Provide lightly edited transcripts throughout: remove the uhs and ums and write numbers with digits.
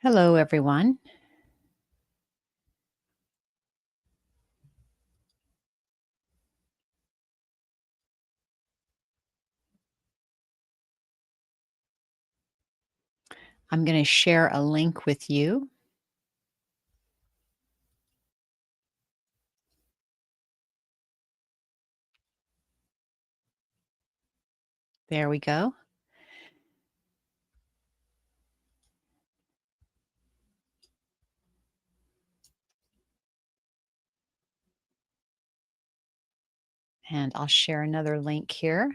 Hello, everyone. I'm going to share a link with you. There we go. And I'll share another link here.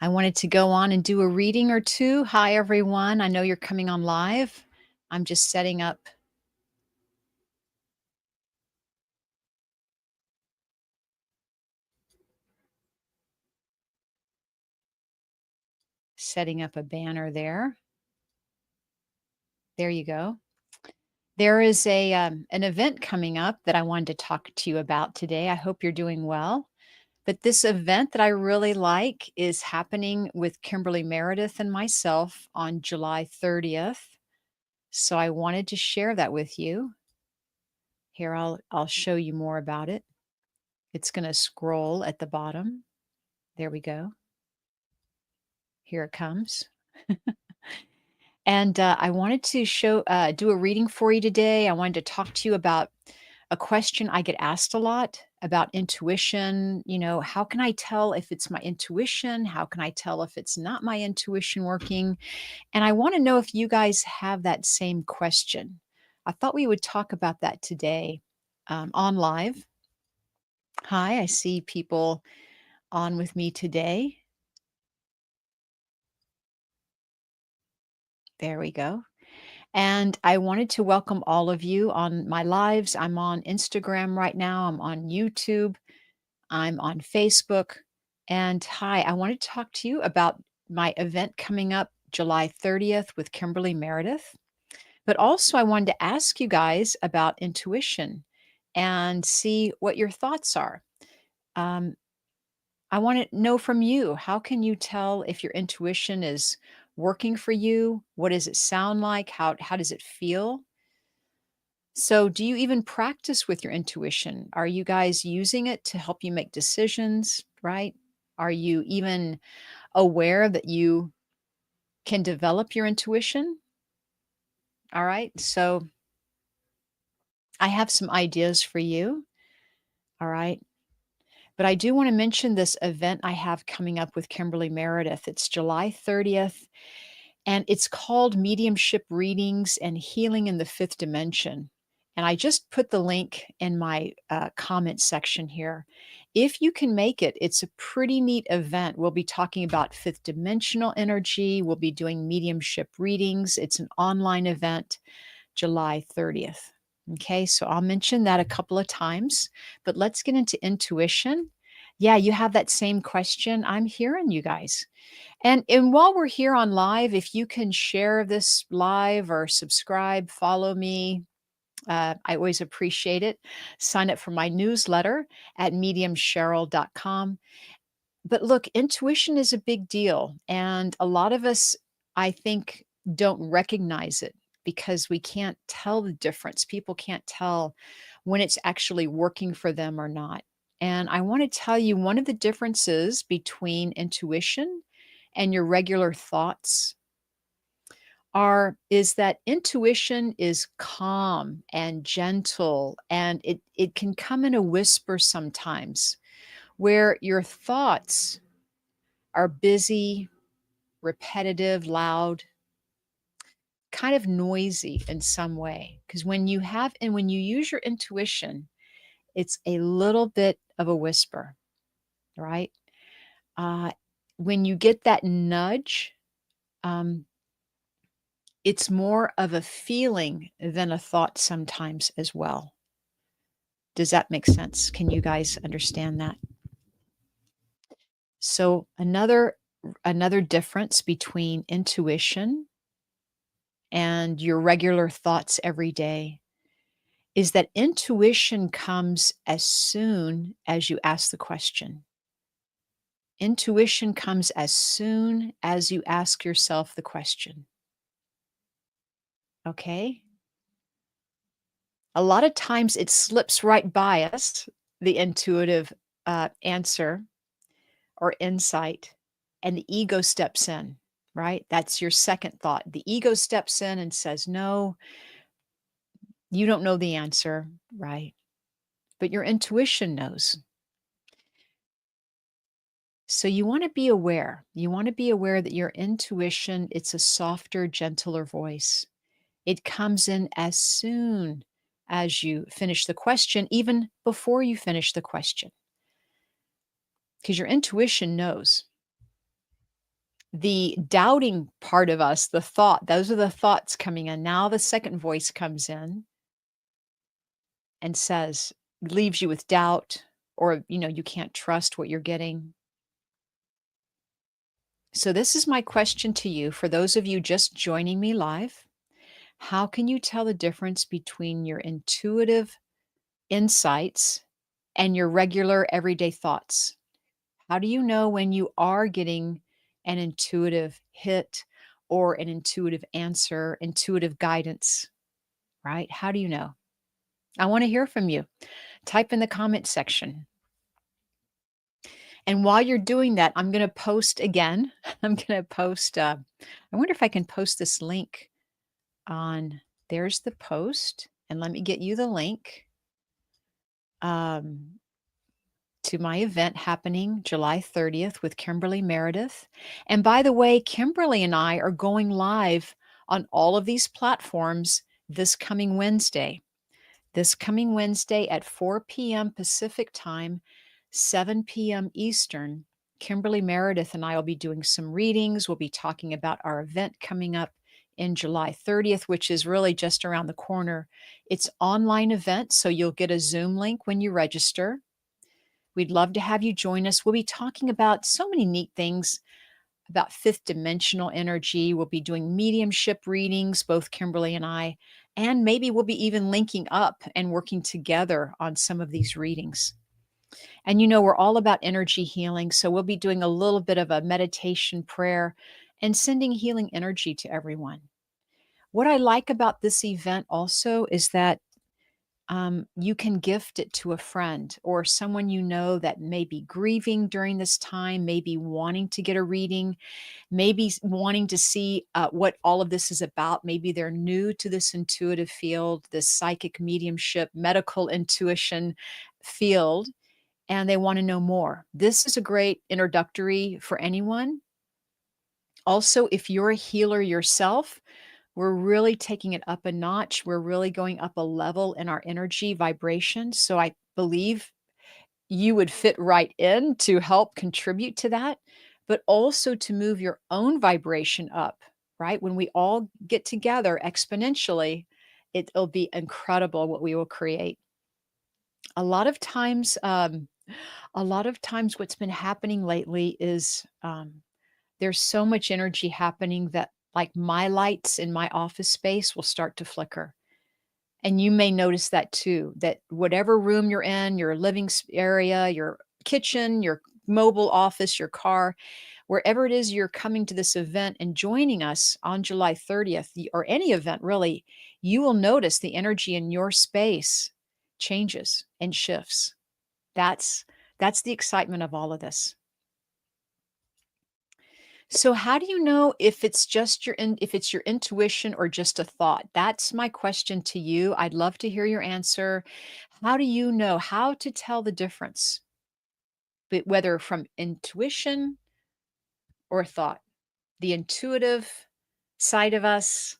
I wanted to go on and do a reading or two. Hi, everyone. I know you're coming on live. I'm just setting up a banner there. There you go. There is an event coming up that I wanted to talk to you about today. I hope you're doing well. But this event that I really like is happening with Kimberly Meredith and myself on July 30th. So I wanted to share that with you. Here, I'll show you more about it. It's going to scroll at the bottom. There we go. Here it comes. And I wanted to do a reading for you today. I wanted to talk to you about a question I get asked a lot about intuition. How can I tell if it's my intuition? How can I tell if it's not my intuition working? And I want to know if you guys have that same question. I thought we would talk about that today on live. Hi, I see people on with me today. There we go. And I wanted to welcome all of you on my lives. I'm on Instagram right now, I'm on YouTube, I'm on Facebook. And hi, I want to talk to you about my event coming up July 30th with Kimberly Meredith. But also, I wanted to ask you guys about intuition and see what your thoughts are. Um, I want to know from you, how can you tell if your intuition is working for you? What does it sound like? How does it feel? So, do you even practice with your intuition? Are you guys using it to help you make decisions, right? Are you even aware that you can develop your intuition? All right. So, I have some ideas for you. All right. But I do want to mention this event I have coming up with Kimberly Meredith. It's July 30th, and it's called Mediumship Readings and Healing in the Fifth Dimension. And I just put the link in my comment section here. If you can make it, it's a pretty neat event. We'll be talking about fifth dimensional energy. We'll be doing mediumship readings. It's an online event, July 30th. Okay, so I'll mention that a couple of times, but let's get into intuition. Yeah, you have that same question. I'm hearing you guys. And while we're here on live, if you can share this live or subscribe, follow me, I always appreciate it. Sign up for my newsletter at mediumcheryl.com. But look, intuition is a big deal. And a lot of us, I think, don't recognize it because we can't tell the difference. People can't tell when it's actually working for them or not. And I want to tell you one of the differences between intuition and your regular thoughts is that intuition is calm and gentle, and it can come in a whisper sometimes, where your thoughts are busy, repetitive, loud, kind of noisy in some way. Because when you use your intuition, it's a little bit of a whisper, right? Uh, when you get that nudge, um, it's more of a feeling than a thought sometimes as well. Does that make sense? Can you guys understand that? So another difference between intuition and your regular thoughts every day is that intuition comes as soon as you ask the question. Intuition comes as soon as you ask yourself the question. Okay? A lot of times it slips right by us, the intuitive answer or insight, and the ego steps in, right? That's your second thought. The ego steps in and says, no, you don't know the answer, right? But your intuition knows. So you want to be aware. You want to be aware that your intuition, it's a softer, gentler voice. It comes in as soon as you finish the question, even before you finish the question, because your intuition knows. The doubting part of us, the thought, those are the thoughts coming in. Now the second voice comes in and says, leaves you with doubt, or you can't trust what you're getting. So this is my question to you, for those of you just joining me live. How can you tell the difference between your intuitive insights and your regular everyday thoughts? How do you know when you are getting an intuitive hit or an intuitive answer, intuitive guidance, right? How do you know? I want to hear from you. Type in the comment section. And while you're doing that, I'm going to post again. I'm going to post, I wonder if I can post this link on, there's the post. And let me get you the link. Um, to my event happening July 30th with Kimberly Meredith. And by the way, Kimberly and I are going live on all of these platforms this coming Wednesday. This coming Wednesday at 4 p.m. Pacific time, 7 p.m. Eastern. Kimberly Meredith and I will be doing some readings. We'll be talking about our event coming up in July 30th, which is really just around the corner. It's online event, so you'll get a Zoom link when you register. We'd love to have you join us. We'll be talking about so many neat things about fifth dimensional energy. We'll be doing mediumship readings, both Kimberly and I, and maybe we'll be even linking up and working together on some of these readings. And we're all about energy healing. So we'll be doing a little bit of a meditation prayer and sending healing energy to everyone. What I like about this event also is that you can gift it to a friend or someone that may be grieving during this time, maybe wanting to get a reading, maybe wanting to see what all of this is about. Maybe they're new to this intuitive field, this psychic mediumship, medical intuition field, and they want to know more. This is a great introductory for anyone. Also, if you're a healer yourself, we're really taking it up a notch. We're really going up a level in our energy vibration. So I believe you would fit right in to help contribute to that, but also to move your own vibration up, right? When we all get together exponentially, it'll be incredible what we will create. A lot of times, what's been happening lately is there's so much energy happening that, like, my lights in my office space will start to flicker. And you may notice that too, that whatever room you're in, your living area, your kitchen, your mobile office, your car, wherever it is you're coming to this event and joining us on July 30th, or any event really, you will notice the energy in your space changes and shifts. That's the excitement of all of this. So how do you know if it's just if it's your intuition or just a thought? That's my question to you. I'd love to hear your answer. How do you know how to tell the difference, but whether from intuition or thought? The intuitive side of us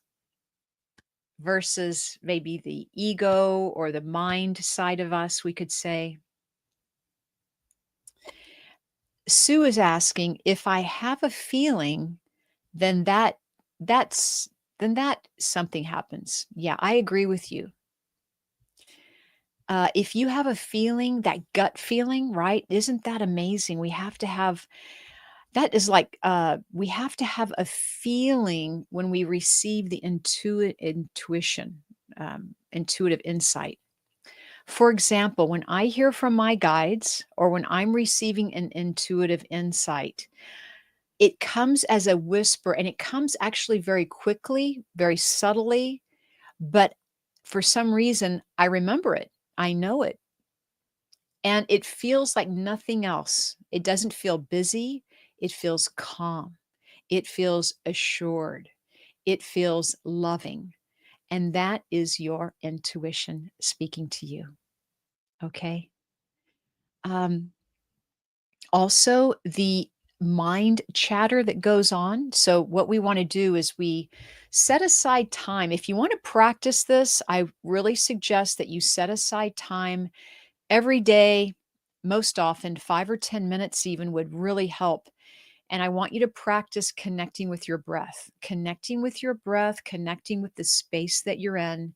versus maybe the ego or the mind side of us, we could say. Sue is asking, if I have a feeling, then that's that something happens. Yeah, I agree with you. If you have a feeling, that gut feeling, right? Isn't that amazing? We have to have that is like we have to have a feeling when we receive the intuitive insight. For example, when I hear from my guides or when I'm receiving an intuitive insight, it comes as a whisper and it comes actually very quickly, very subtly, but for some reason, I remember it. I know it. And it feels like nothing else. It doesn't feel busy. It feels calm. It feels assured. It feels loving. And that is your intuition speaking to you. Okay. Um, Also, the mind chatter that goes on. So, what we want to do is we set aside time. If you want to practice this, I really suggest that you set aside time every day, most often, 5 or 10 minutes even would really help. And I want you to practice connecting with your breath, connecting with your breath, connecting with the space that you're in,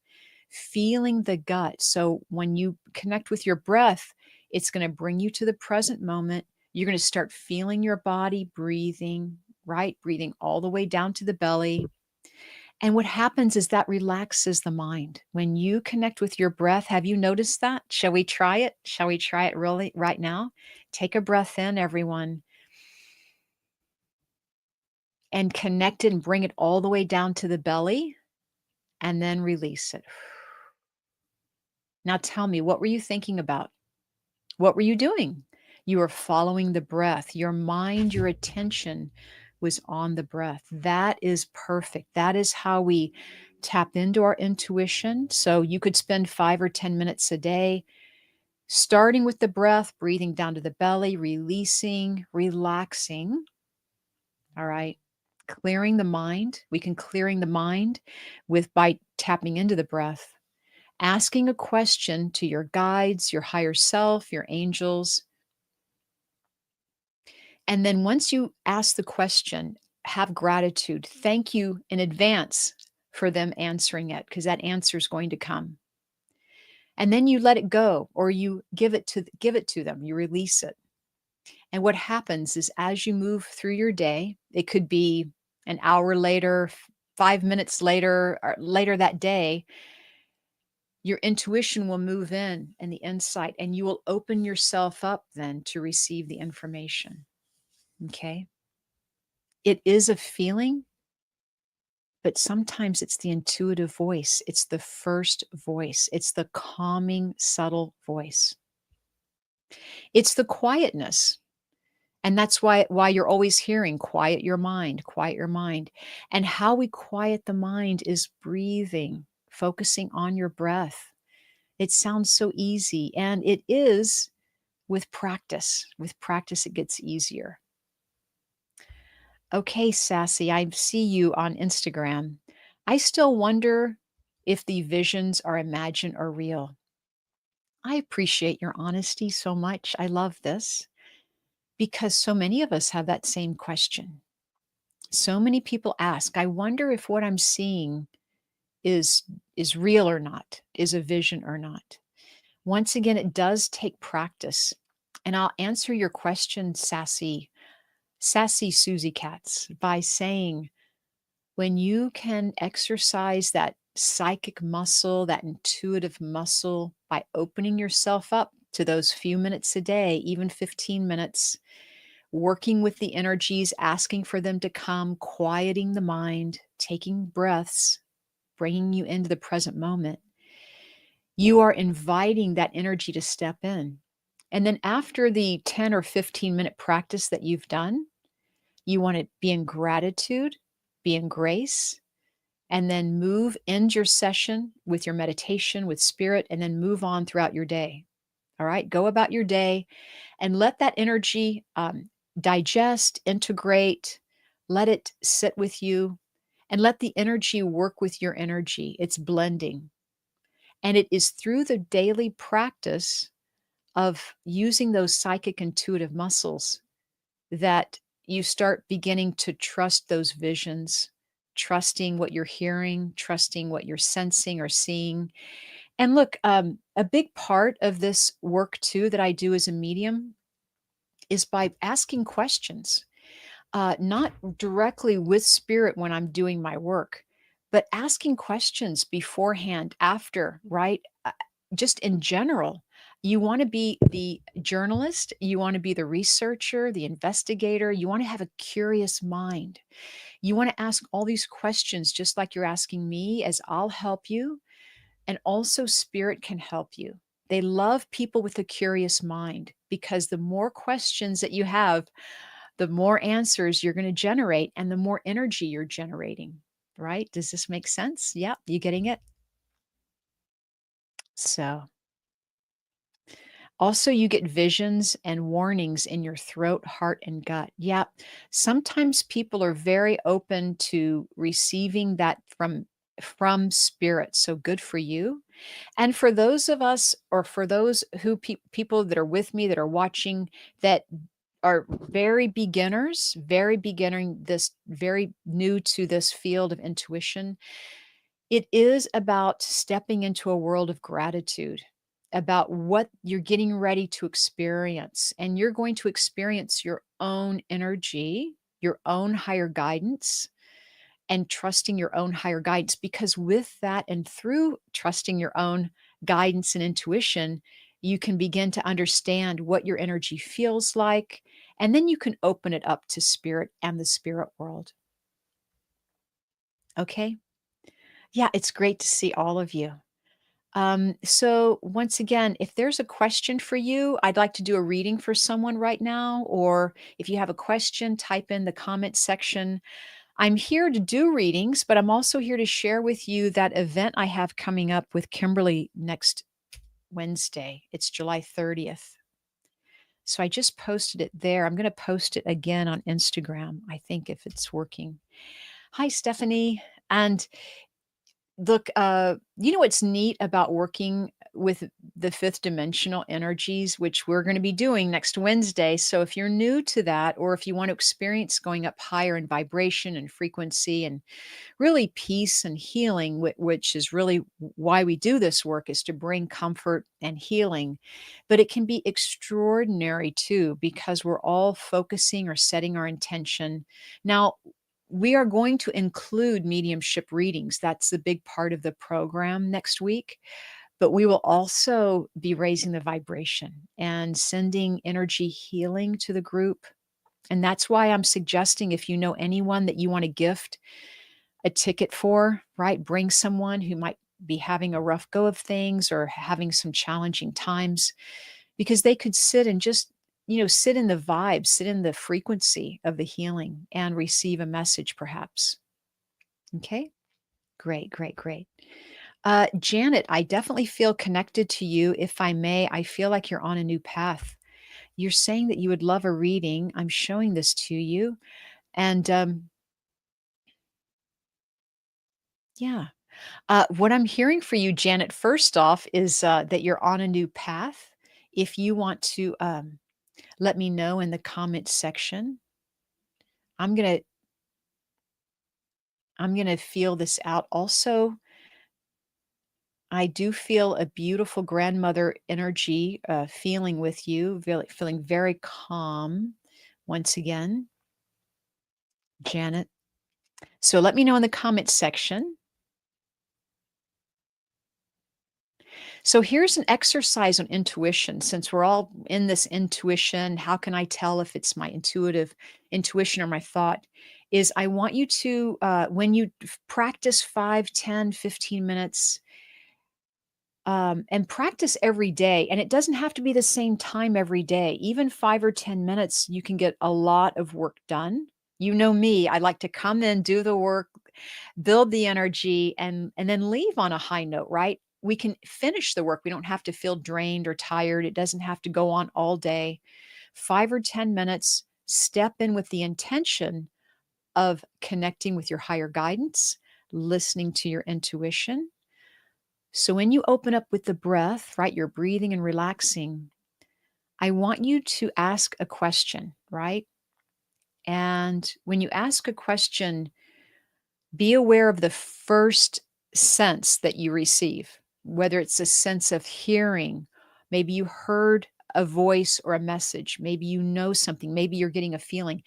feeling the gut. So when you connect with your breath, it's going to bring you to the present moment. You're going to start feeling your body breathing, right? Breathing all the way down to the belly. And what happens is that relaxes the mind. When you connect with your breath, have you noticed that? Shall we try it? Shall we try it really right now? Take a breath in, everyone, and connect it and bring it all the way down to the belly and then release it. Now tell me, what were you thinking about? What were you doing? You were following the breath. Your mind, your attention was on the breath. That is perfect. That is how we tap into our intuition. So you could spend 5 or 10 minutes a day starting with the breath, breathing down to the belly, releasing, relaxing. All right. Clearing the mind. We can clearing the mind with by tapping into the breath, asking a question to your guides, your higher self, your angels. And then once you ask the question, have gratitude. Thank you in advance for them answering it because that answer is going to come. And then you let it go or you give it to them. You release it. And what happens is as you move through your day, it could be an hour later, 5 minutes later, or later that day, your intuition will move in and the insight, and you will open yourself up then to receive the information. Okay. It is a feeling, but sometimes it's the intuitive voice. It's the first voice. It's the calming, subtle voice. It's the quietness. And that's why you're always hearing quiet your mind, quiet your mind. And how we quiet the mind is breathing, focusing on your breath. It sounds so easy, and it is with practice. With practice, it gets easier. Okay, Sassy, I see you on Instagram. I still wonder if the visions are imagined or real. I appreciate your honesty so much. I love this because so many of us have that same question. So many people ask, I wonder if what I'm seeing is is real or not, is a vision or not. Once again, it does take practice. And I'll answer your question, sassy Susie Cats, by saying when you can exercise that psychic muscle, that intuitive muscle by opening yourself up to those few minutes a day, even 15 minutes, working with the energies, asking for them to come, quieting the mind, taking breaths, bringing you into the present moment, you are inviting that energy to step in. And then after the 10 or 15-minute practice that you've done, you want to be in gratitude, be in grace, and then end your session with your meditation, with spirit, and then move on throughout your day. All right, go about your day and let that energy digest, integrate, let it sit with you, and let the energy work with your energy. It's blending. And it is through the daily practice of using those psychic intuitive muscles that you start beginning to trust those visions, trusting what you're hearing, trusting what you're sensing or seeing. And look, a big part of this work too that I do as a medium is by asking questions, not directly with spirit when I'm doing my work, but asking questions beforehand, after, right? just in general. You want to be the journalist, you want to be the researcher, the investigator, you want to have a curious mind. You want to ask all these questions just like you're asking me, as I'll help you. And also, spirit can help you. They love people with a curious mind because the more questions that you have, the more answers you're going to generate and the more energy you're generating. Right? Does this make sense? Yeah. You getting it? So, also, you get visions and warnings in your throat, heart, and gut. Yeah. Sometimes people are very open to receiving that from spirit. So good for you. And for those of us, or for those who people that are with me that are watching, that are very beginning, this very new to this field of intuition, it is about stepping into a world of gratitude, about what you're getting ready to experience. And you're going to experience your own energy, your own higher guidance, and trusting your own higher guidance. Because with that, and through trusting your own guidance and intuition, you can begin to understand what your energy feels like. And then you can open it up to spirit and the spirit world. Okay. Yeah, it's great to see all of you. So once again, if there's a question for you, I'd like to do a reading for someone right now, or if you have a question, type in the comment section. I'm here to do readings, but I'm also here to share with you that event I have coming up with Kimberly next Wednesday. It's July 30th. So I just posted it there. I'm going to post it again on Instagram, I think, if it's working. Hi, Stephanie. And look, you know what's neat about working with the fifth dimensional energies, which we're going to be doing next Wednesday. So if you're new to that, or if you want to experience going up higher in vibration and frequency and really peace and healing, which is really why we do this work, is to bring comfort and healing. But it can be extraordinary too, because we're all focusing or setting our intention. Now, we are going to include mediumship readings. That's the big part of the program next week. But we will also be raising the vibration and sending energy healing to the group. And that's why I'm suggesting, if you know anyone that you want to gift a ticket for, right? Bring someone who might be having a rough go of things or having some challenging times, because they could sit and just, sit in the vibe, sit in the frequency of the healing and receive a message perhaps. Okay. Great, great, great. Janet, I definitely feel connected to you. If I may, I feel like you're on a new path. You're saying that you would love a reading. I'm showing this to you. And yeah, what I'm hearing for you, Janet, first off, is that you're on a new path. If you want to let me know in the comment section, I'm gonna I'm gonna feel this out. Also, I do feel a beautiful grandmother energy feeling with you, feeling very calm. Once again, Janet. So let me know in the comment section. So here's an exercise on intuition. Since we're all in this intuition, how can I tell if it's my intuition or my thought? Is I want you to, when you practice 5, 10, 15 minutes, and practice every day. And it doesn't have to be the same time every day. Even 5 or 10 minutes, you can get a lot of work done. You know me, I like to come in, do the work, build the energy, and then leave on a high note, right? We can finish the work. We don't have to feel drained or tired. It doesn't have to go on all day. 5 or 10 minutes, step in with the intention of connecting with your higher guidance, listening to your intuition. So when you open up with the breath, right, you're breathing and relaxing. I want you to ask a question, right? And when you ask a question, be aware of the first sense that you receive, whether it's a sense of hearing, maybe you heard a voice or a message, maybe you know something, maybe you're getting a feeling.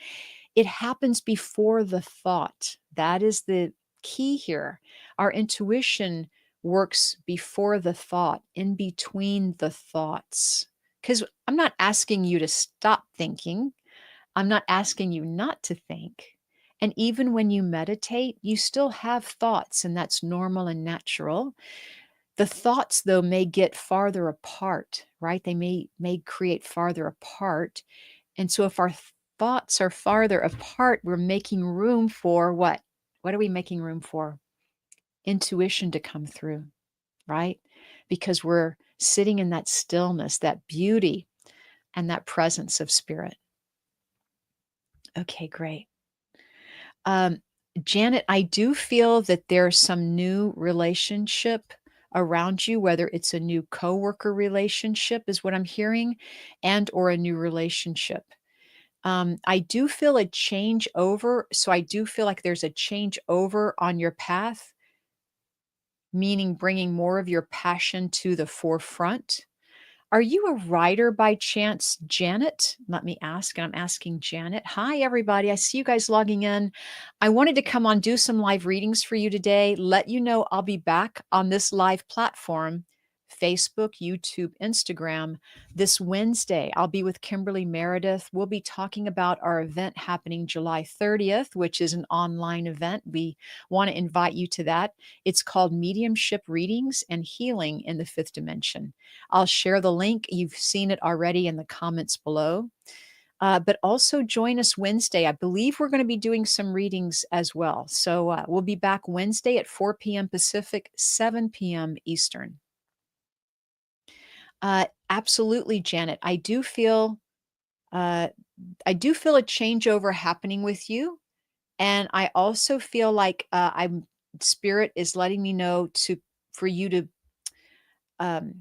It happens before the thought. That is the key here. Our intuition works before the thought, in between the thoughts. Because I'm not asking you to stop thinking. I'm not asking you not to think. And even when you meditate, you still have thoughts, and that's normal and natural. The thoughts, though, may get farther apart, right? They may create farther apart. And so if our thoughts are farther apart, we're making room for what? What are we making room for? Intuition to come through, right? Because we're sitting in that stillness, that beauty, and that presence of spirit. Okay, great. Um, Janet, I do feel that there's some new relationship around you, whether it's a new coworker relationship, is what I'm hearing, and or a new relationship. I do feel a change over. So I do feel like there's a change over on your path, meaning bringing more of your passion to the forefront. Are you a writer by chance, Janet? Let me ask, and I'm asking Janet. Hi, everybody. I see you guys logging in. I wanted to come on, do some live readings for you today. Let you know I'll be back on this live platform, Facebook, YouTube, Instagram, this Wednesday. I'll be with Kimberly Meredith. We'll be talking about our event happening July 30th, which is an online event. We want to invite you to that. It's called Mediumship Readings and Healing in the Fifth Dimension. I'll share the link. You've seen it already in the comments below. But also join us Wednesday. I believe we're going to be doing some readings as well. So we'll be back Wednesday at 4 p.m. Pacific, 7 p.m. Eastern. Absolutely, Janet. Uh, I do feel a changeover happening with you, and I also feel like I'm spirit is letting me know to for you to um,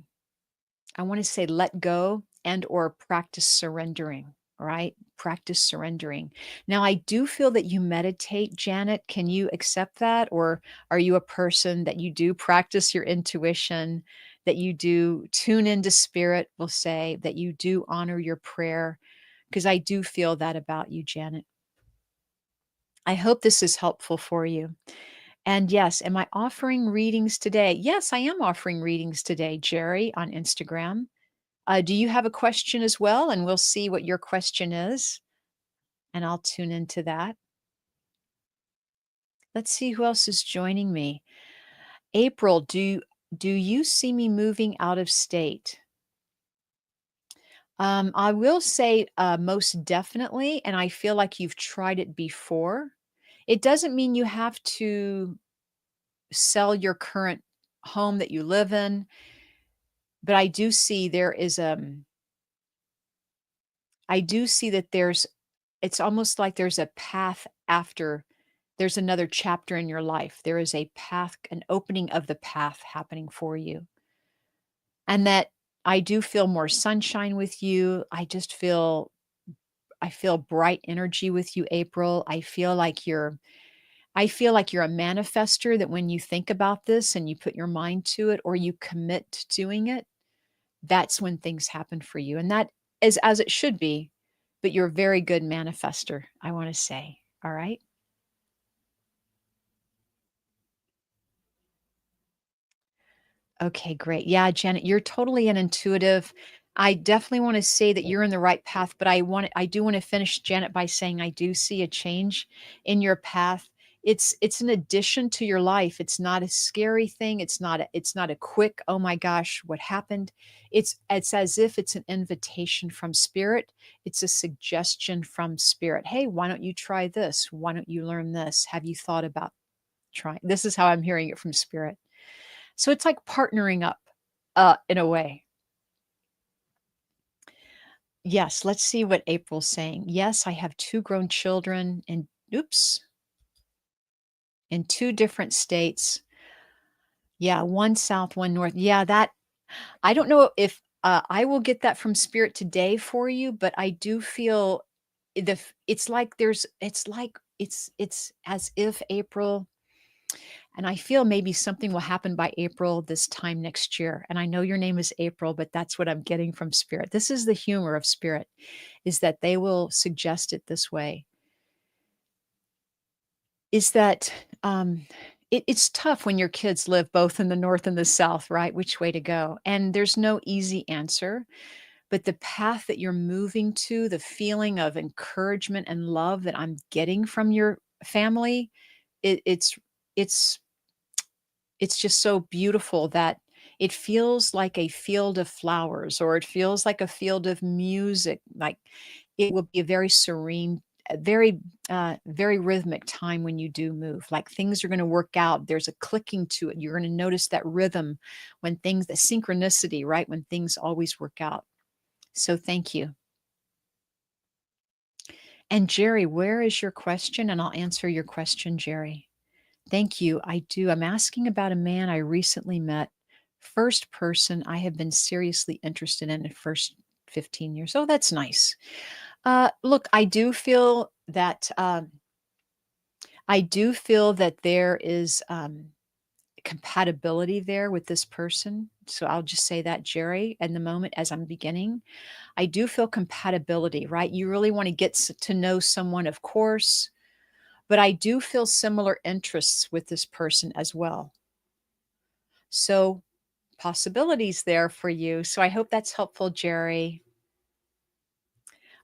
I want to say let go and or practice surrendering, right? Practice surrendering. Now, I do feel that you meditate, Janet. Can you accept that? Or are you a person that you do practice your intuition, that you do tune into spirit, we'll say, that you do honor your prayer? Because I do feel that about you, Janet. I hope this is helpful for you. And yes, am I offering readings today? Yes, I am offering readings today, Jerry, on Instagram. Do you have a question as well? And we'll see what your question is, and I'll tune into that. Let's see who else is joining me. April, do you see me moving out of state? I will say most definitely, and I feel like you've tried it before. It doesn't mean you have to sell your current home that you live in, but I do see I do see that it's almost like there's a path after there's another chapter in your life. There is a path, an opening of the path happening for you. And that I do feel more sunshine with you. I feel bright energy with you, April. I feel like you're a manifester that when you think about this and you put your mind to it or you commit to doing it, that's when things happen for you. And that is as it should be, but you're a very good manifester, I want to say. All right. Okay, great. Yeah, Janet, you're totally an intuitive. I definitely want to say that you're in the right path, but I do want to finish, Janet, by saying I do see a change in your path. It's an addition to your life. It's not a scary thing. It's not a quick, oh my gosh, what happened? It's as if it's an invitation from spirit. It's a suggestion from spirit. Hey, why don't you try this? Why don't you learn this? Have you thought about trying? This is how I'm hearing it from spirit. So it's like partnering up, in a way. Yes, let's see what April's saying. Yes, I have 2 grown children in oops, in 2 different states. Yeah, 1 south, 1 north. Yeah, that I don't know if, I will get that from spirit today for you, but I do feel it's like it's as if April. And I feel maybe something will happen by April this time next year. And I know your name is April, but that's what I'm getting from spirit. This is the humor of spirit, is that they will suggest it this way. Is that it's tough when your kids live both in the North and the South, right? Which way to go? And there's no easy answer, but the path that you're moving to, the feeling of encouragement and love that I'm getting from your family, it it's it's just so beautiful that it feels like a field of flowers, or it feels like a field of music. Like, it will be a very serene, very rhythmic time when you do move. Like, things are going to work out. There's a clicking to it. You're going to notice that rhythm when things, the synchronicity, right? When things always work out. So thank you. And Jerry, where is your question? And I'll answer your question, Jerry. Thank you. I do. I'm asking about a man I recently met. First person I have been seriously interested in the first 15 years. Oh, that's nice. Look, I do feel that there is compatibility there with this person. So I'll just say that, Jerry, in the moment as I'm beginning. I do feel compatibility, right? You really want to get to know someone, of course, but I do feel similar interests with this person as well. So, possibilities there for you. So, I hope that's helpful, Jerry.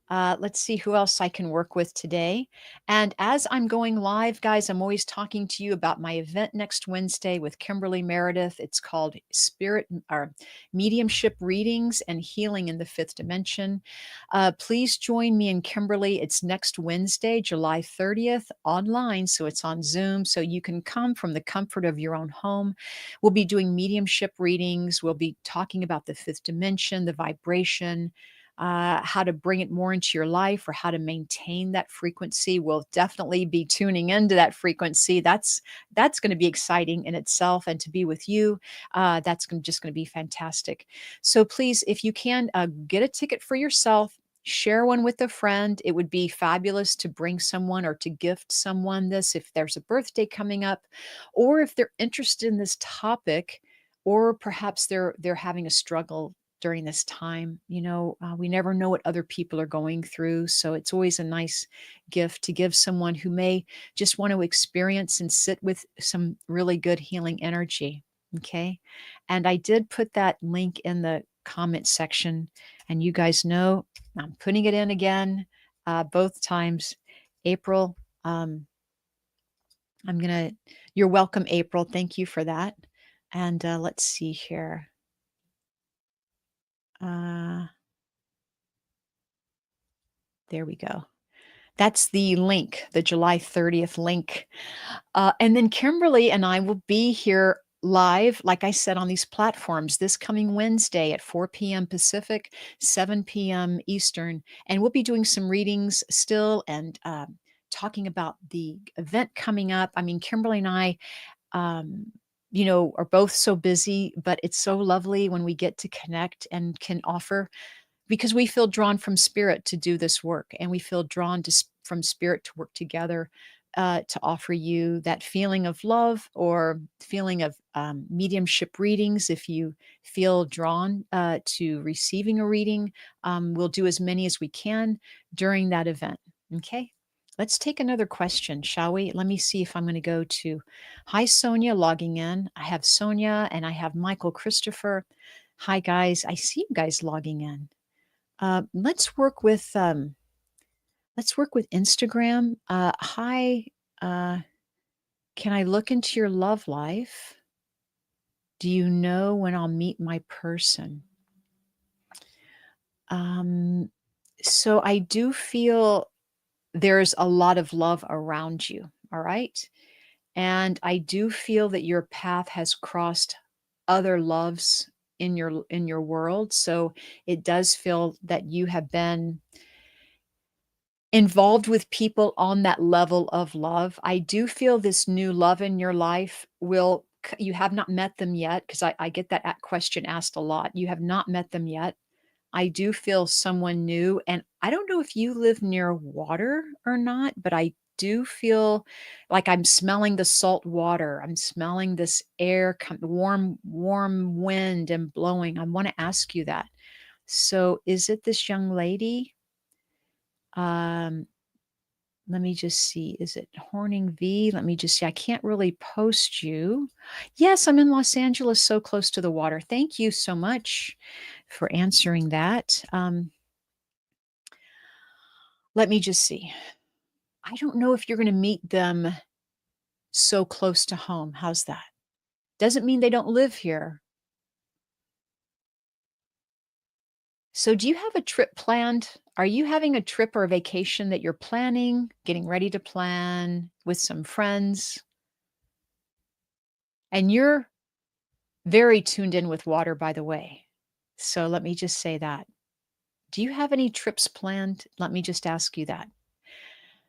Let's see who else I can work with today. And as I'm going live, guys, I'm always talking to you about my event next Wednesday with Kimberly Meredith. It's called Spirit or Mediumship Readings and Healing in the Fifth Dimension. Please join me and Kimberly. It's next Wednesday, July 30th, online. So it's on Zoom. So you can come from the comfort of your own home. We'll be doing mediumship readings. We'll be talking about the fifth dimension, the vibration, how to bring it more into your life, or how to maintain that frequency. We'll definitely be tuning into that frequency. That's going to be exciting in itself, and to be with you, just going to be fantastic. So please, if you can, get a ticket for yourself. Share one with a friend. It would be fabulous to bring someone or to gift someone this if there's a birthday coming up, or if they're interested in this topic, or perhaps they're having a struggle during this time. We never know what other people are going through. So it's always a nice gift to give someone who may just want to experience and sit with some really good healing energy. Okay. And I did put that link in the comment section. And you guys know I'm putting it in again, both times. April, you're welcome, April. Thank you for that. And let's see here. Uh, there we go. That's the link, the July 30th link. And then Kimberly and I will be here live, like I said, on these platforms this coming Wednesday at 4 p.m. Pacific, 7 p.m. Eastern. And we'll be doing some readings still, and talking about the event coming up. I mean, Kimberly and I, um, are both so busy, but it's so lovely when we get to connect and can offer, because we feel drawn from spirit to do this work, and we feel drawn from spirit to work together, to offer you that feeling of love, or feeling of mediumship readings. If you feel drawn to receiving a reading, we'll do as many as we can during that event. Okay. Let's take another question, shall we? Let me see if I'm going to go to, hi, Sonia, logging in. I have Sonia and I have Michael Christopher. Hi, guys. I see you guys logging in. Uh, let's work with um, let's work with Instagram. Hi, uh, can I look into your love life? Do you know when I'll meet my person? Um, so I do feel there's a lot of love around you. All right. And I do feel that your path has crossed other loves in your world. So it does feel that you have been involved with people on that level of love. I do feel this new love in your life you have not met them yet, because I get that question asked a lot. You have not met them yet. I do feel someone new, and I don't know if you live near water or not, but I do feel like I'm smelling the salt water. I'm smelling this air, warm wind and blowing. I want to ask you that. So, is it this young lady? Um, Let me just see. Is it Horning V? Let me just see. I can't really post you. Yes, I'm in Los Angeles, so close to the water. Thank you so much for answering that. Let me just see. I don't know if you're going to meet them so close to home. How's that? Doesn't mean they don't live here. So, do you have a trip planned? Are you having a trip or a vacation that you're planning, getting ready to plan with some friends? And you're very tuned in with water, by the way. So, let me just say that. Do you have any trips planned? Let me just ask you that.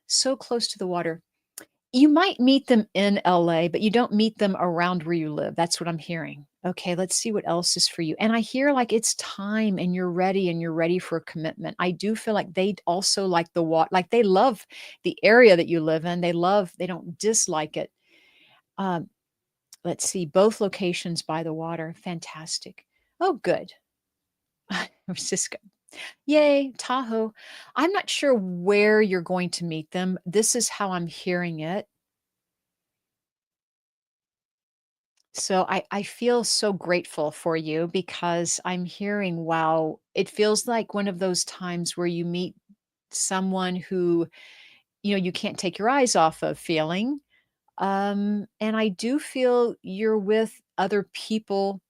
So close to the water. You might meet them in LA, but you don't meet them around where you live. That's what I'm hearing. Okay, let's see what else is for you. And I hear like it's time and you're ready for a commitment. I do feel like they also like the water, like they love the area that you live in. They don't dislike it. Um, let's see, both locations by the water. Fantastic. Oh, good. Cisco. Yay, Tahoe. I'm not sure where you're going to meet them. This is how I'm hearing it. So I feel so grateful for you because I'm hearing, wow, it feels like one of those times where you meet someone who, you can't take your eyes off of feeling. And I do feel you're with other people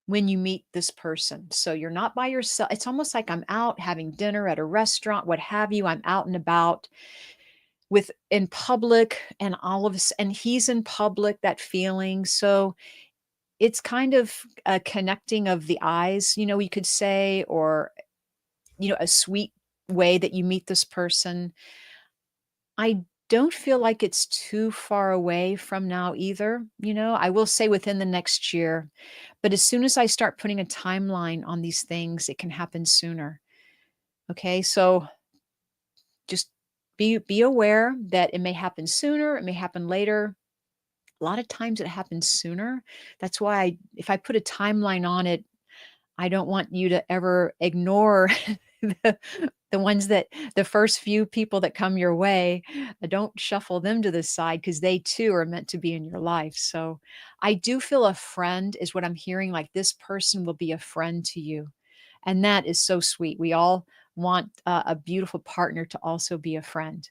when you meet this person. So you're not by yourself. It's almost like I'm out having dinner at a restaurant, what have you. I'm out and about with in public and all of us, and he's in public, that feeling. So it's kind of a connecting of the eyes, you could say, or, a sweet way that you meet this person. I don't feel like it's too far away from now either. I will say within the next year, but as soon as I start putting a timeline on these things, it can happen sooner. Okay. So just be aware that it may happen sooner, it may happen later. A lot of times it happens sooner. That's why if I put a timeline on it, I don't want you to ever ignore the, the ones that the first few people that come your way. Don't shuffle them to the side because they too are meant to be in your life. So I do feel a friend is what I'm hearing. Like this person will be a friend to you. And that is so sweet. We all want a beautiful partner to also be a friend.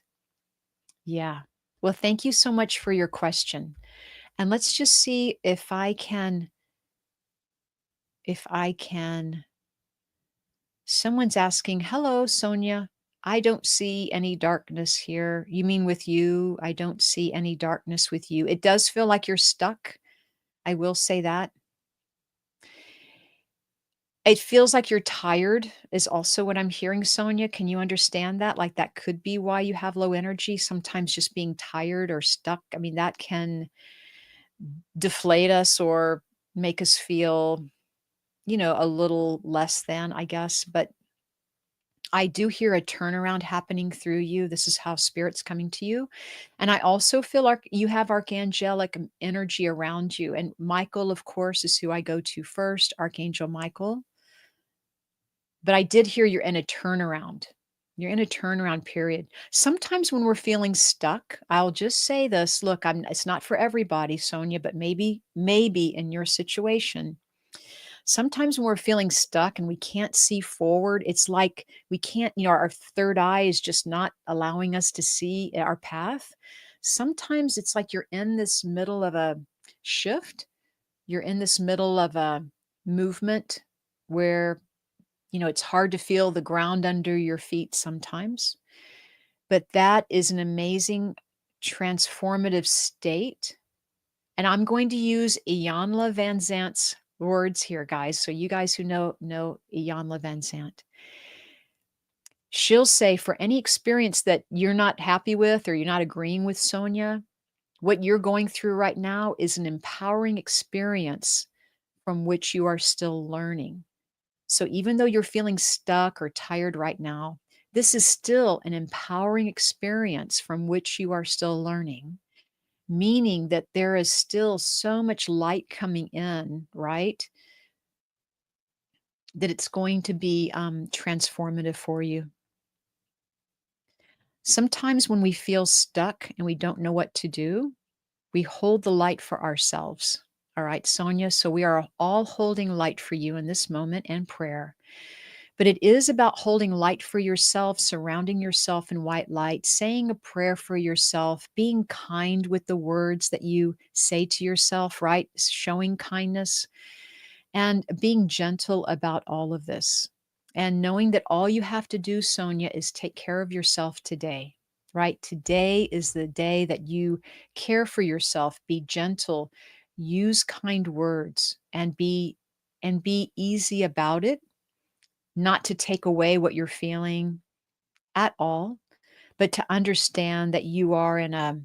Yeah. Well, thank you so much for your question. And let's just see if I can. Someone's asking, "Hello, Sonia. I don't see any darkness here." You mean with you? I don't see any darkness with you. It does feel like you're stuck. I will say that. It feels like you're tired is also what I'm hearing, Sonia. Can you understand that? Like that could be why you have low energy. Sometimes just being tired or stuck. I mean, that can deflate us or make us feel, a little less than, I guess. But I do hear a turnaround happening through you. This is how spirit's coming to you. And I also feel like you have archangelic energy around you. And Michael, of course, is who I go to first, Archangel Michael. But I did hear you're in a turnaround. You're in a turnaround period. Sometimes when we're feeling stuck, I'll just say this, look, it's not for everybody, Sonia, but maybe in your situation, sometimes when we're feeling stuck and we can't see forward, it's like we can't, our third eye is just not allowing us to see our path. Sometimes it's like you're in this middle of a shift, you're in this middle of a movement where, it's hard to feel the ground under your feet sometimes. But that is an amazing transformative state. And I'm going to use Iyanla Van Zant's words here, guys. So you guys who know Iyanla Van Zant. She'll say for any experience that you're not happy with or you're not agreeing with, Sonia, what you're going through right now is an empowering experience from which you are still learning. So even though you're feeling stuck or tired right now, this is still an empowering experience from which you are still learning, meaning that there is still so much light coming in, right? That it's going to be transformative for you. Sometimes when we feel stuck and we don't know what to do, we hold the light for ourselves. All right, Sonia. So we are all holding light for you in this moment and prayer. But it is about holding light for yourself, surrounding yourself in white light, saying a prayer for yourself, being kind with the words that you say to yourself, right? Showing kindness and being gentle about all of this. And knowing that all you have to do, Sonia, is take care of yourself today, right? Today is the day that you care for yourself, be gentle, use kind words, and be easy about it, not to take away what you're feeling at all, but to understand that you are in a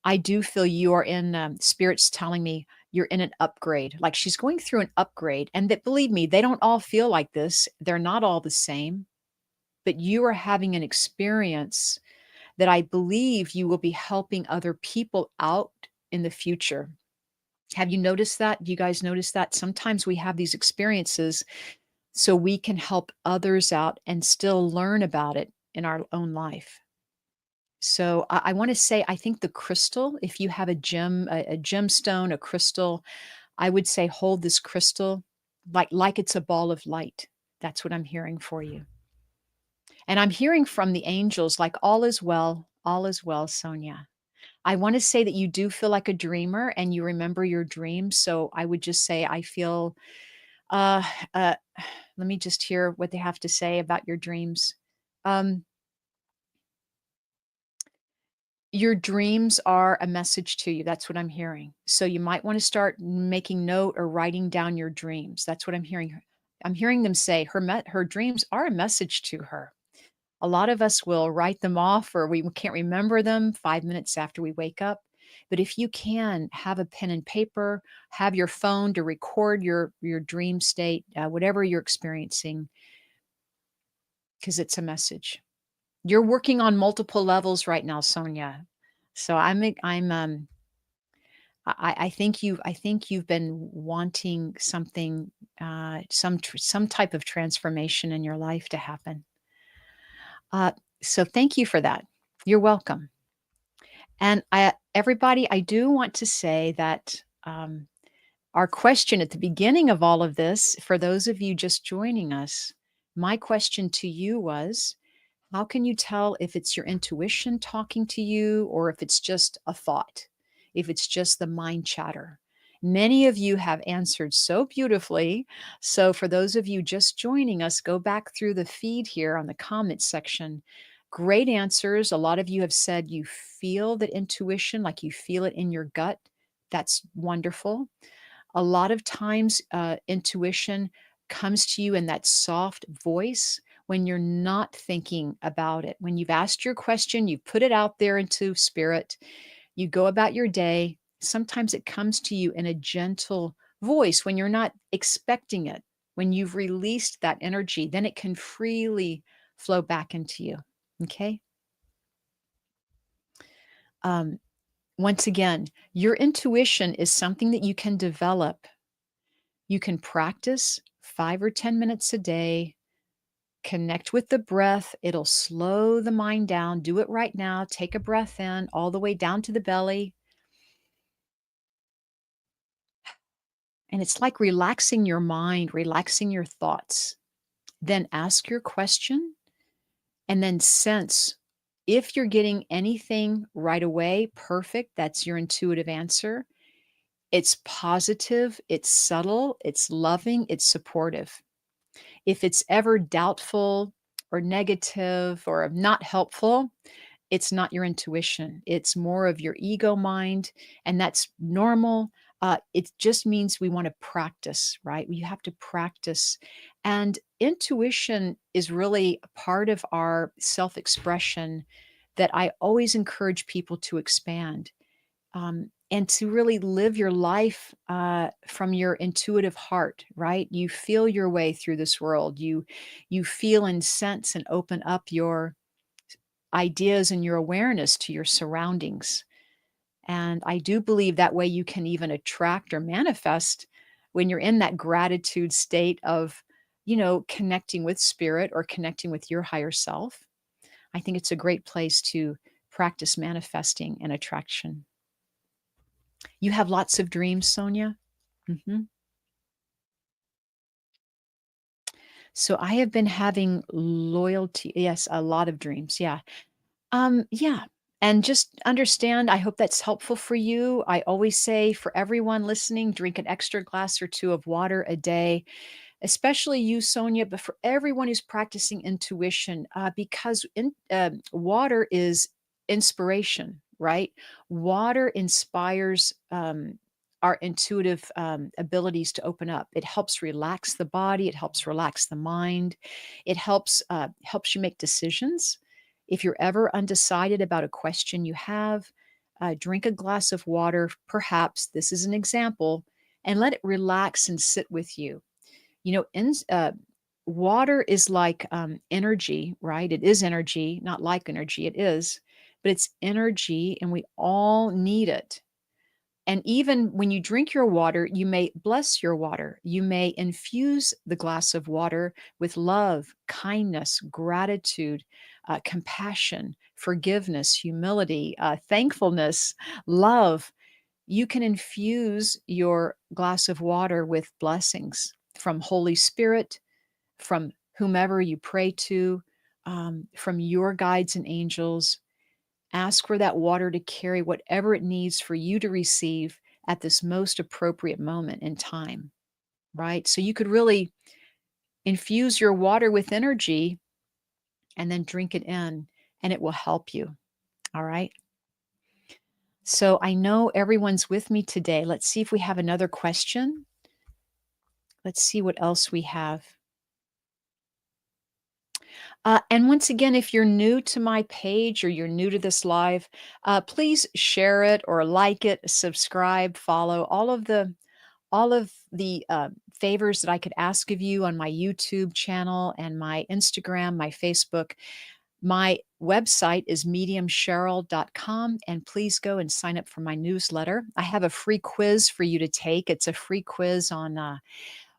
I do feel you are in, spirits telling me you're in an upgrade. Like she's going through an upgrade. And that, believe me, they don't all feel like this. They're not all the same, but you are having an experience that I believe you will be helping other people out in the future. Have you noticed that? Do you guys notice that? Sometimes we have these experiences so we can help others out and still learn about it in our own life. So I want to say, I think the crystal, if you have a gemstone, a crystal, I would say hold this crystal like it's a ball of light. That's what I'm hearing for you. And I'm hearing from the angels like all is well, Sonia. I want to say that you do feel like a dreamer and you remember your dreams. So I would just say I feel uh uh let me just hear what they have to say about your dreams. Um Your dreams are a message to you. That's what I'm hearing. So you might want to start making note or writing down your dreams. That's what I'm hearing. I'm hearing them say her dreams are a message to her. A lot of us will write them off or we can't remember them 5 minutes after we wake up. But if you can have a pen and paper, have your phone to record your dream state, whatever you're experiencing, because it's a message. You're working on multiple levels right now, Sonia. So I think you've been wanting something, some type of transformation in your life to happen. Uh, so thank you for that. You're welcome. And everybody, I do want to say that our question at the beginning of all of this, for those of you just joining us, my question to you was, how can you tell if it's your intuition talking to you or if it's just a thought, if it's just the mind chatter? Many of you have answered so beautifully. So, for those of you just joining us, go back through the feed here on the comment section. Great answers. A lot of you have said you feel that intuition, like you feel it in your gut. That's wonderful. A lot of times, intuition comes to you in that soft voice when you're not thinking about it. When you've asked your question, you put it out there into spirit, you go about your day. Sometimes it comes to you in a gentle voice when you're not expecting it. When you've released that energy, then it can freely flow back into you. Okay. Um, Once again, your intuition is something that you can develop. You can practice 5 or 10 minutes a day. Connect with the breath. It'll slow the mind down. Do it right now. Take a breath in all the way down to the belly. And it's like relaxing your mind, relaxing your thoughts. Then ask your question and then sense if you're getting anything right away, perfect. That's your intuitive answer. It's positive, it's subtle, it's loving, it's supportive. If it's ever doubtful or negative or not helpful, it's not your intuition. It's more of your ego mind, and that's normal. It just means we want to practice, right? We have to practice. And intuition is really a part of our self expression that I always encourage people to expand, and to really live your life from your intuitive heart, right? You feel your way through this world. You feel and sense and open up your ideas and your awareness to your surroundings. And I do believe that way you can even attract or manifest when you're in that gratitude state of, connecting with spirit or connecting with your higher self. I think it's a great place to practice manifesting and attraction. You have lots of dreams, Sonia? Mhm. So I have been having loyalty, yes, a lot of dreams, yeah. Yeah, and just understand, I hope that's helpful for you. I always say for everyone listening, drink an extra glass or 2 of water a day, especially you, Sonia, but for everyone who's practicing intuition, because water is inspiration, right? Water inspires our intuitive abilities to open up. It helps relax the body. It helps relax the mind. It helps you make decisions. If you're ever undecided about a question you have, drink a glass of water. Perhaps this is an example, and let it relax and sit with you. Water is like energy, right? It is energy, not like energy, it is, but it's energy and we all need it. And even when you drink your water, you may bless your water. You may infuse the glass of water with love, kindness, gratitude, compassion, forgiveness, humility, thankfulness, love. You can infuse your glass of water with blessings from Holy Spirit, from whomever you pray to, from your guides and angels. Ask for that water to carry whatever it needs for you to receive at this most appropriate moment in time, right? So you could really infuse your water with energy and then drink it in, and it will help you. All right. So I know everyone's with me today. Let's see if we have another question. Let's see what else we have. And once again, if you're new to my page or you're new to this live, please share it or like it, subscribe, follow all of the favors that I could ask of you on my YouTube channel and my Instagram, my Facebook. My website is mediumcheryl.com, and please go and sign up for my newsletter. I have a free quiz for you to take. It's a free quiz on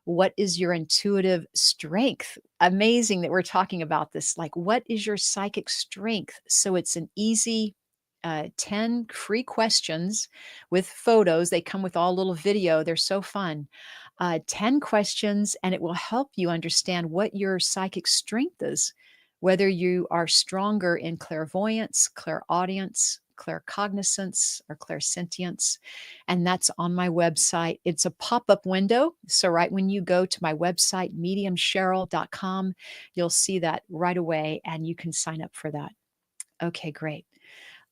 what is your intuitive strength? Amazing that we're talking about this. Like, what is your psychic strength? So it's an easy 10 free questions with photos. They come with all little video. They're so fun. 10 questions, and it will help you understand what your psychic strength is, whether you are stronger in clairvoyance, clairaudience, claircognizance, or clairsentience. And that's on my website. It's a pop-up window. So right when you go to my website, mediumcheryl.com, you'll see that right away and you can sign up for that. Okay, great.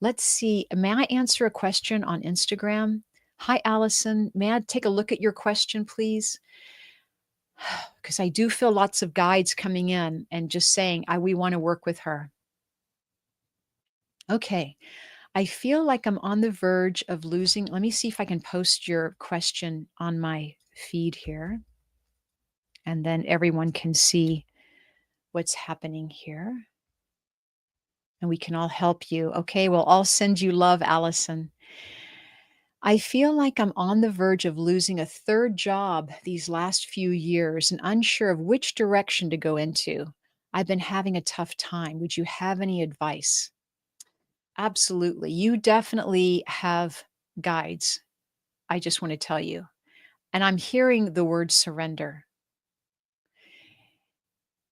Let's see. May I answer a question on Instagram? Hi, Allison. May I take a look at your question, please? Because I do feel lots of guides coming in and just saying, we want to work with her. Okay. I feel like I'm on the verge of losing. Let me see if I can post your question on my feed here, and then everyone can see what's happening here, and we can all help you. Okay, well, I'll send you love, Allison. I feel like I'm on the verge of losing a third job these last few years and unsure of which direction to go into. I've been having a tough time. Would you have any advice? Absolutely. You definitely have guides. I just want to tell you. And I'm hearing the word surrender.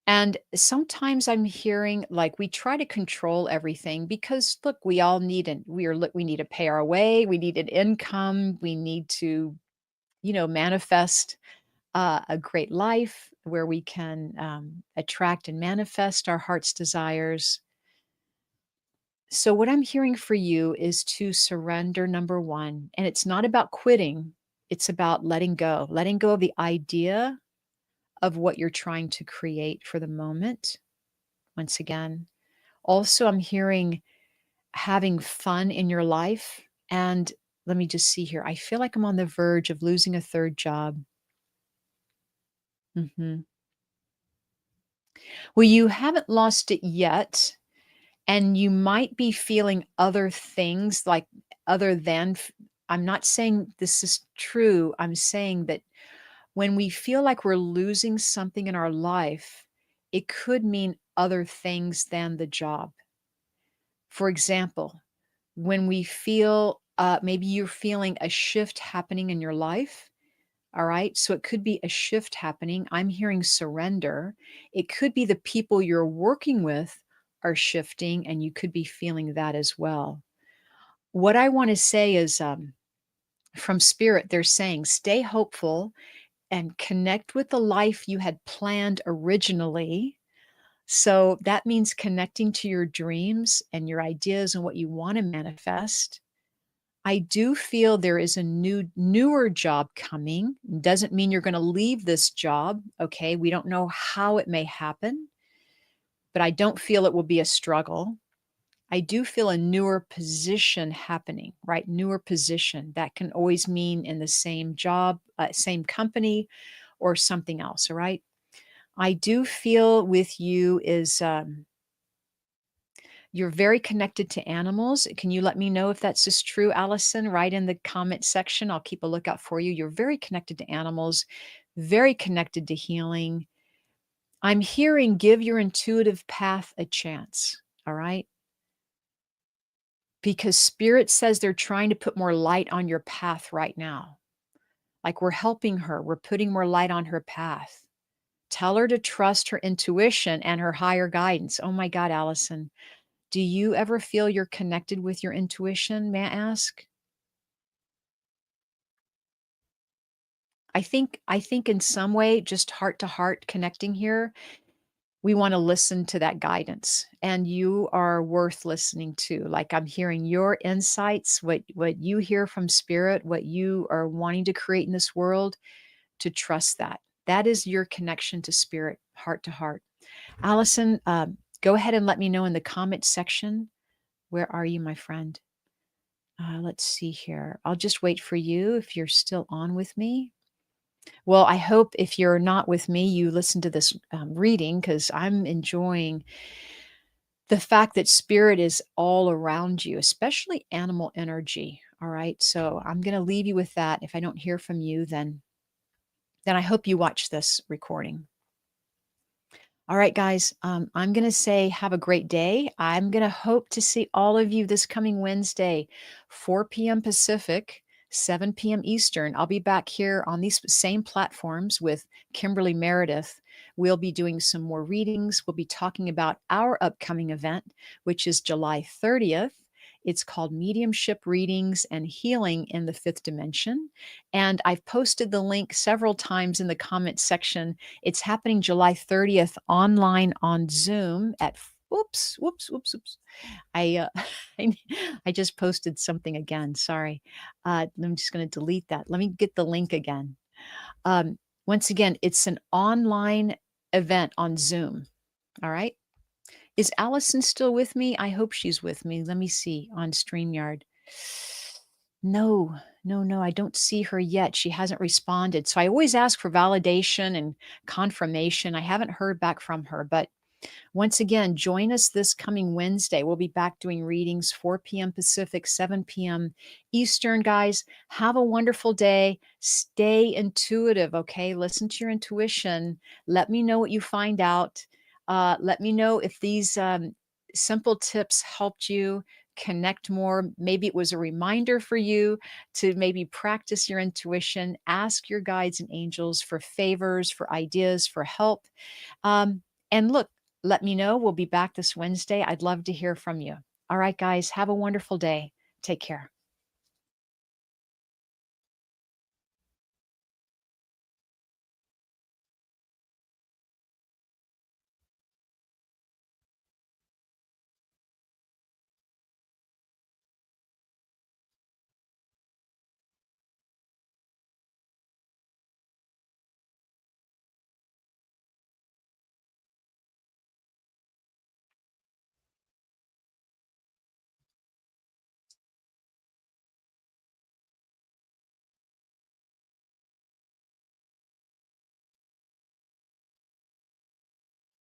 And sometimes I'm hearing like we try to control everything because look, we all need and we need to pay our way, we need an income, we need to, manifest a great life where we can attract and manifest our heart's desires. So what I'm hearing for you is to surrender, number one, and it's not about quitting, it's about letting go of the idea of what you're trying to create for the moment. Once again, also, I'm hearing having fun in your life. And let me just see here. I feel like I'm on the verge of losing a third job. Mhm. Well, you haven't lost it yet. And you might be feeling other things like other than, I'm not saying this is true. I'm saying that when we feel like we're losing something in our life, it could mean other things than the job. For example, when we feel, maybe you're feeling a shift happening in your life. All right. So it could be a shift happening. I'm hearing surrender. It could be the people you're working with are shifting, and you could be feeling that as well. What I want to say is, from spirit, they're saying stay hopeful and connect with the life you had planned originally. So that means connecting to your dreams and your ideas and what you want to manifest. I do feel there is a newer job coming. Doesn't mean you're going to leave this job. Okay. We don't know how it may happen, but I don't feel it will be a struggle. I do feel a newer position happening, right? Newer position that can always mean in the same job, same company, or something else. All right. I do feel with you is, you're very connected to animals. Can you let me know if that's just true, Allison? Right in the comment section. I'll keep a lookout for you. You're very connected to animals, very connected to healing. I'm hearing give your intuitive path a chance. All right. Because spirit says they're trying to put more light on your path right now. Like we're helping her, we're putting more light on her path. Tell her to trust her intuition and her higher guidance. Oh my God, Allison. Do you ever feel you're connected with your intuition? May I ask? I think in some way, just heart to heart connecting here, we want to listen to that guidance. And you are worth listening to. Like I'm hearing your insights, what you hear from spirit, what you are wanting to create in this world, to trust that. That is your connection to spirit, heart to heart. Allison, go ahead and let me know in the comment section. Where are you, my friend? Let's see here. I'll just wait for you if you're still on with me. Well, I hope if you're not with me, you listen to this reading, because I'm enjoying the fact that spirit is all around you, especially animal energy. All right. So I'm going to leave you with that. If I don't hear from you, then I hope you watch this recording. All right, guys, I'm going to say have a great day. I'm going to hope to see all of you this coming Wednesday, 4 p.m. Pacific, 7 p.m. Eastern. I'll be back here on these same platforms with Kimberly Meredith. We'll be doing some more readings. We'll be talking about our upcoming event, which is July 30th. It's called Mediumship Readings and Healing in the Fifth Dimension. And I've posted the link several times in the comment section. It's happening July 30th online on Zoom at whoops. I, I just posted something again. Sorry. I'm just going to delete that. Let me get the link again. Once again, it's an online event on Zoom. All right. Is Allison still with me? I hope she's with me. Let me see on StreamYard. No, no, I don't see her yet. She hasn't responded. So I always ask for validation and confirmation. I haven't heard back from her, but once again, join us this coming Wednesday. We'll be back doing readings 4 p.m. Pacific, 7 p.m. Eastern. Guys, have a wonderful day. Stay intuitive, okay? Listen to your intuition. Let me know what you find out. Let me know if these simple tips helped you connect more. Maybe it was a reminder for you to maybe practice your intuition, ask your guides and angels for favors, for ideas, for help. And look, let me know. We'll be back this Wednesday. I'd love to hear from you. All right, guys, have a wonderful day. Take care.